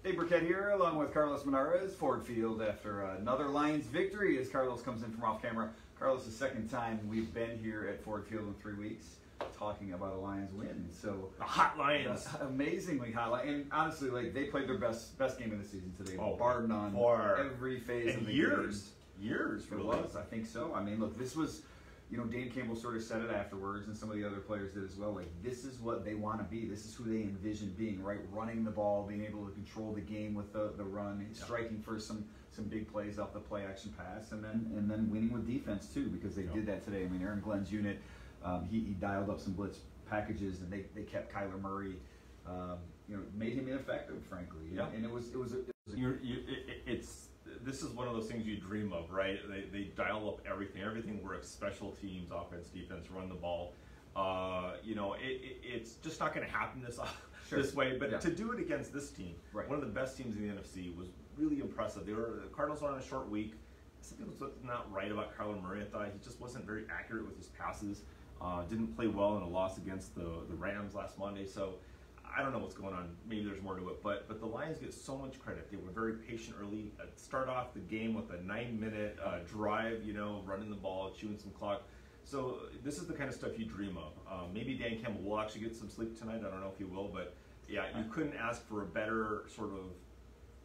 Hey, Birkett here, along with Carlos Monarrez, Ford Field after another Lions victory as Carlos comes in from off camera. Carlos, the second time we've been here at Ford Field in 3 weeks talking about a Lions win. So the hot Lions, amazingly hot, and honestly, like they played their best game of the season today, bar none, for every phase of the years. game. Years, It was, I think so. I mean, look, this was. Dan Campbell sort of said it afterwards, and some of the other players did as well. Like, this is what they want to be. This is who they envision being, right? Running the ball, being able to control the game with the run, striking for some big plays off the play action pass, and then winning with defense too, because they did that today. I mean, Aaron Glenn's unit, he dialed up some blitz packages, and they kept Kyler Murray, made him ineffective, frankly. Yeah. And it was this is one of those things you dream of, right? They dial up everything works, special teams, offense, defense, run the ball. It's just not going to happen this way. But to do it against this team, one of the best teams in the NFC, was really impressive. The Cardinals were on a short week. Something was not right about Kyler Murray. I thought he just wasn't very accurate with his passes. Didn't play well in a loss against the Rams last Monday. So I don't know what's going on. Maybe there's more to it, but the Lions get so much credit. They were very patient early. Start off the game with a 9-minute drive, running the ball, chewing some clock. So this is the kind of stuff you dream of. Maybe Dan Campbell will actually get some sleep tonight. I don't know if he will, but yeah, you couldn't ask for a better sort of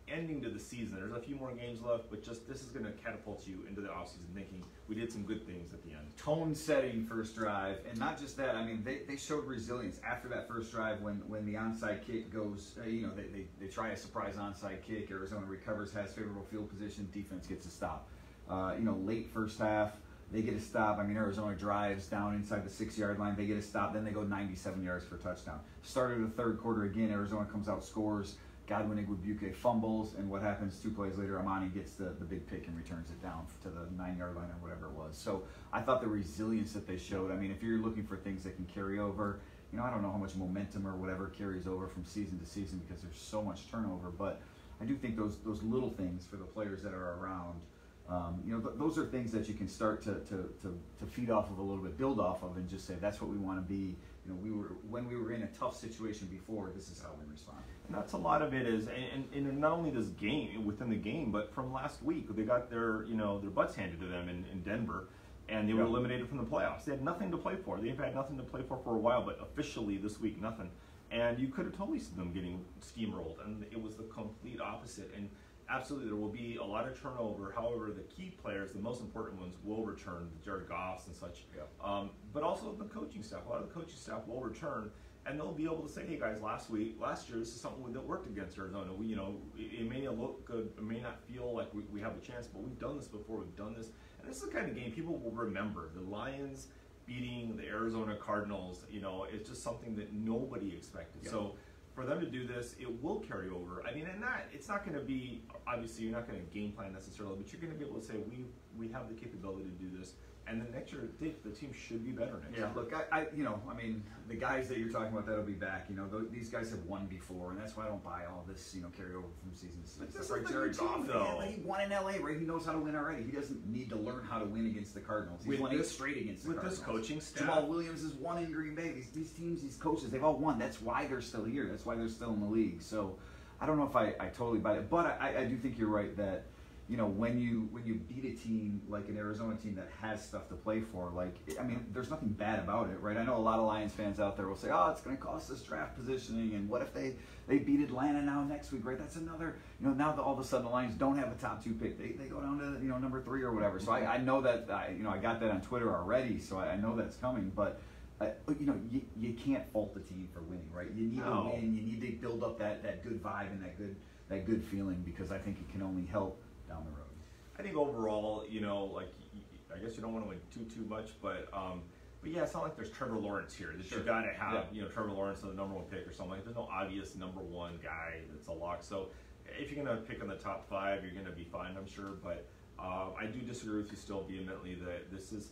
ending to the season. There's a few more games left, but just this is going to catapult you into the offseason thinking we did some good things at the end. Tone-setting first drive, and not just that. I mean, they showed resilience after that first drive when the onside kick goes. They try a surprise onside kick. Arizona recovers, has favorable field position. Defense gets a stop. Late first half, they get a stop. I mean, Arizona drives down inside the 6-yard line. They get a stop. Then they go 97 yards for a touchdown. Start of the third quarter again. Arizona comes out, scores. Godwin Igwebuike fumbles, and what happens 2 plays later, Amani gets the big pick and returns it down to the 9-yard line or whatever it was. So I thought the resilience that they showed, I mean, if you're looking for things that can carry over, I don't know how much momentum or whatever carries over from season to season because there's so much turnover, but I do think those little things for the players that are around, those are things that you can start to feed off of a little bit, build off of, and just say that's what we want to be. When we were in a tough situation before, this is how we respond. And that's a lot of it is, and not only this game, within the game, but from last week, they got their butts handed to them in Denver, and they were eliminated from the playoffs. They had nothing to play for. They've had nothing to play for a while, but officially this week, nothing. And you could have totally seen them getting steamrolled, and it was the complete opposite. And absolutely, there will be a lot of turnover. However, the key players, the most important ones, will return, the Jared Goffs and such. Yeah. But also the coaching staff. A lot of the coaching staff will return, and they'll be able to say, "Hey guys, last year, this is something that worked against Arizona. It may not look good, it may not feel like we have a chance, but we've done this before. We've done this, and this is the kind of game people will remember. The Lions beating the Arizona Cardinals. It's just something that nobody expected. Yeah. So for them to do this, it will carry over. I mean, it's not going to be, obviously, you're not going to game plan necessarily, but you're going to be able to say, we have the capability to do this. And then next year, the team should be better next year. Yeah, look, I mean, the guys that you're talking about that'll be back. These guys have won before, and that's why I don't buy all this, carry over from season to season. This is Jared Goff, though. He won in LA, right? He knows how to win already. He doesn't need to learn how to win against the Cardinals. He's won 8 straight against the Cardinals. With this coaching staff. Jamal Williams has won in Green Bay. These teams, these coaches, they've all won. That's why they're still here. That's why they're still in the league. So I don't know if I totally buy it, but I do think you're right that when you beat a team like an Arizona team that has stuff to play for, there's nothing bad about it, right? I know a lot of Lions fans out there will say, oh, it's going to cost us draft positioning, and what if they beat Atlanta now next week, right? That's another, now that all of a sudden the Lions don't have a top 2 pick, they go down to number 3 or whatever. So I know that I got that on Twitter already, so I know that's coming, but. You can't fault the team for winning, right? You need to win. You need to build up that good vibe and that good feeling, because I think it can only help down the road. I think overall, I guess you don't want to win too much, but yeah, it's not like there's Trevor Lawrence here. You got to have Trevor Lawrence as the number 1 pick or something. There's no obvious number 1 guy that's a lock. So if you're going to pick in the top 5, you're going to be fine, I'm sure. But I do disagree with you still vehemently that this is.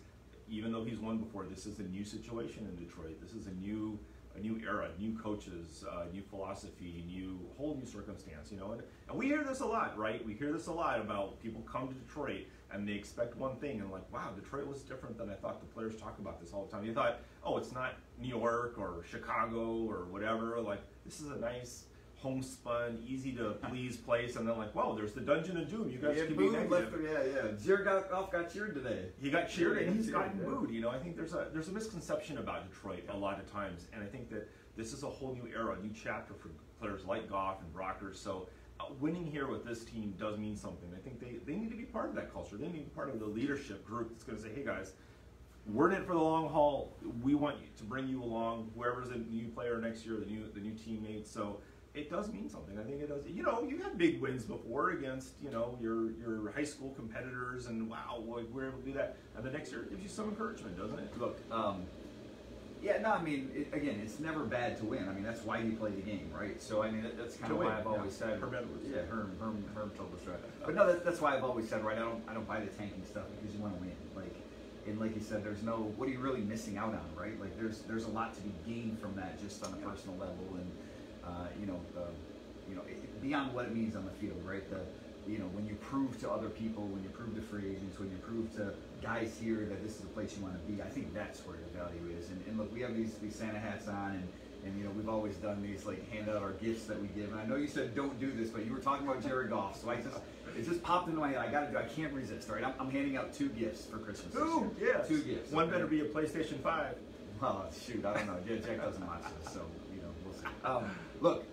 Even though he's won before, this is a new situation in Detroit. This is a new era, new coaches, new philosophy, whole new circumstance. And we hear this a lot, right? We hear this a lot about people come to Detroit and they expect one thing, and wow, Detroit was different than I thought. The players talk about this all the time. You thought, oh, it's not New York or Chicago or whatever. This is a nice homespun, easy to please place, and then like, wow, there's the Dungeon of Doom. You guys can be booed negative. Yeah. Jared Goff got cheered today. He got cheered and he's gotten booed. You know, I think there's a misconception about Detroit a lot of times, and I think that this is a whole new era, a new chapter for players like Goff and Brockers. So winning here with this team does mean something. I think they need to be part of that culture. They need to be part of the leadership group that's going to say, hey guys, we're in it for the long haul. We want you to bring you along. Whoever's a new player next year, the new teammates. So it does mean something. I think it does. You know, you had big wins before against, you know, your high school competitors, and wow, we're able to do that. And the next year it gives you some encouragement, doesn't it? Look, yeah, no, I mean, again, it's never bad to win. I mean, that's why you play the game, right? So, I mean, that's kind of why I've always said. Herm told us right. But no, that's why I've always said, right? I don't buy the tanking stuff because you want to win. Like you said, there's no. What are you really missing out on, right? Like, there's a lot to be gained from that just on a personal level, and beyond what it means on the field, right? When you prove to other people, when you prove to free agents, when you prove to guys here that this is the place you want to be, I think that's where the value is. And look, we have these Santa hats on, and you know, we've always done these, like, hand out our gifts that we give. And I know you said don't do this, but you were talking about Jared Goff, so it just popped into my head. I can't resist, right? I'm handing out 2 gifts for Christmas this year. Yes. 2 gifts. One better be a PlayStation 5. Well, shoot, I don't know. Jack doesn't watch this, so, you know, we'll see. Look,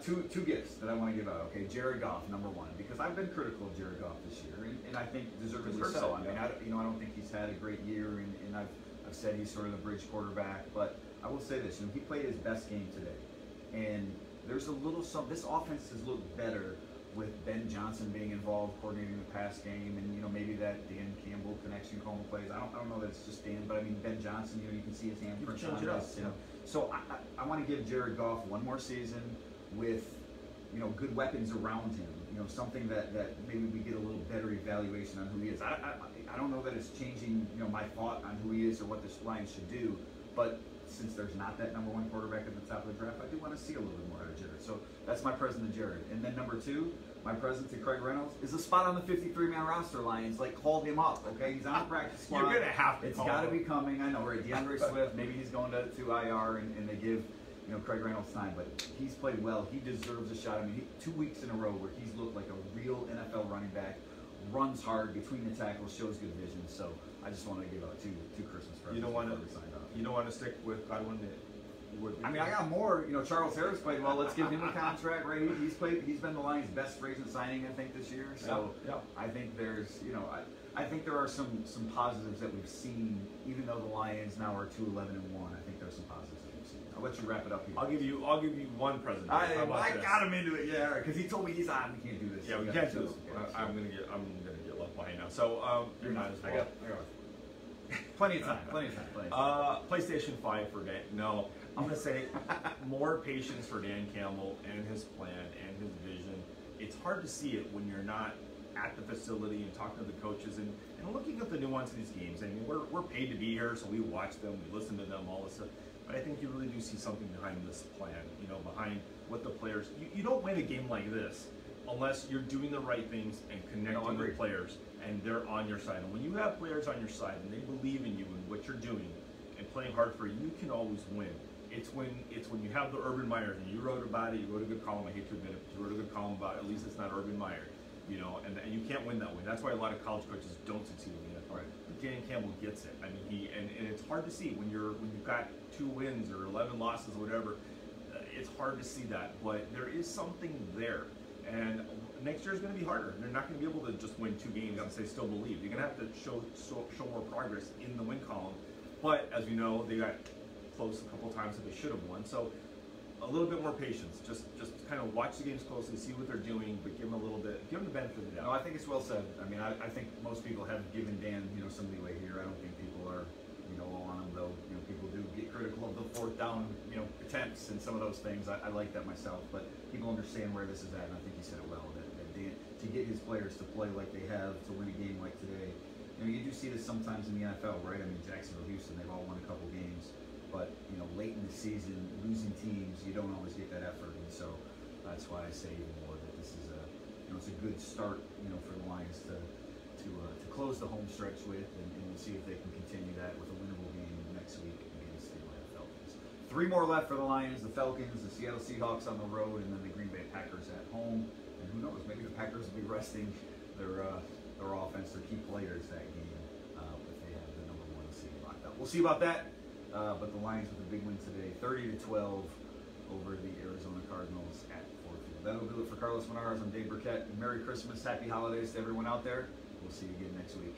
two gifts that I want to give out. Okay, Jared Goff, number 1, because I've been critical of Jared Goff this year, and I think deservedly so. I mean, I don't think he's had a great year, and I've said he's sort of the bridge quarterback, but I will say this: he played his best game today, and there's a little this offense has looked better with Ben Johnson being involved, coordinating the pass game, and maybe that Dan Campbell connection calling plays. I don't know that it's just Dan, but I mean Ben Johnson. You can see his handprint on this. So I want to give Jared Goff one more season with good weapons around him. Something that maybe we get a little better evaluation on who he is. I don't know that it's changing my thought on who he is or what the Lions should do, but since there's not that number 1 quarterback at the top of the draft, I do want to see a little bit more out of Jared. So that's my present to Jared. And then number 2, my present to Craig Reynolds is a spot on the 53-man roster. Lions, call him up, okay? He's on the practice squad. You're going to have to. It's got to be coming. I know, right? DeAndre Swift, maybe he's going to IR, and they give Craig Reynolds time, but he's played well. He deserves a shot. I mean, 2 weeks in a row where he's looked like a real NFL running back, runs hard between the tackles, shows good vision. So I just want to give out two Christmas presents. You don't want to stick with Godwin. I mean, I got more. Charles Harris played well. Let's give him a contract, right? He's been the Lions' best free agent signing, I think, this year. So I think there's, I think there are some positives that we've seen, even though the Lions now are 2-11-1. I think there's some positives that we've seen. I'll let you wrap it up here. I'll give you one present. I got him into it, because he told me he's on. We can't do this. Yeah, we can't do this. I'm gonna get left behind now. So you're not as well. I got plenty of time. PlayStation 5 for Dan. No, I'm gonna say more patience for Dan Campbell and his plan and his vision. It's hard to see it when you're not at the facility and talking to the coaches and looking at the nuance of these games. I mean, we're paid to be here, so we watch them, we listen to them, all this stuff. But I think you really do see something behind this plan, behind what the players. You don't win a game like this unless you're doing the right things and connecting with players, and they're on your side. And when you have players on your side and they believe in you and what you're doing and playing hard for you, you can always win. It's when you have the Urban Meyer, and you wrote about it. You wrote a good column. I hate to admit it, but you wrote a good column about it. At least it's not Urban Meyer, and you can't win that way. That's why a lot of college coaches don't succeed in the NFL. Right. But Dan Campbell gets it. I mean, and it's hard to see when you've got 2 wins or 11 losses or whatever. It's hard to see that, but there is something there. And next year is going to be harder. They're not going to be able to just win 2 games and say still believe. You're going to have to show more progress in the win column. But as we know, they got close a couple of times that they should have won. So a little bit more patience. Just kind of watch the games closely, see what they're doing, but give them the benefit of the doubt. No, I think it's well said. I mean, I think most people have given Dan some leeway here. I don't think people are all on him, though. People do get critical of the 4th down attempts and some of those things. I like that myself, but people understand where this is at, and I think he said it well. That Dan, to get his players to play like they have, to win a game like today, you do see this sometimes in the NFL, right? I mean, Jacksonville, Houston, they've all won a couple games, but late in the season, losing teams, you don't always get that effort, and so that's why I say even more that this is it's a good start, for the Lions to close the home stretch with, and we'll see if they can continue that with a winnable game next week against the Atlanta Falcons. 3 more left for the Lions: the Falcons, the Seattle Seahawks on the road, and then the Green Bay Packers will be resting their offense, their key players that game if they have the number 1 seed locked up. We'll see about that. But the Lions with a big win today, 30-12 over the Arizona Cardinals at Ford Field. That'll do it for Carlos Monarrez. I'm Dave Birkett. Merry Christmas, Happy Holidays to everyone out there. We'll see you again next week.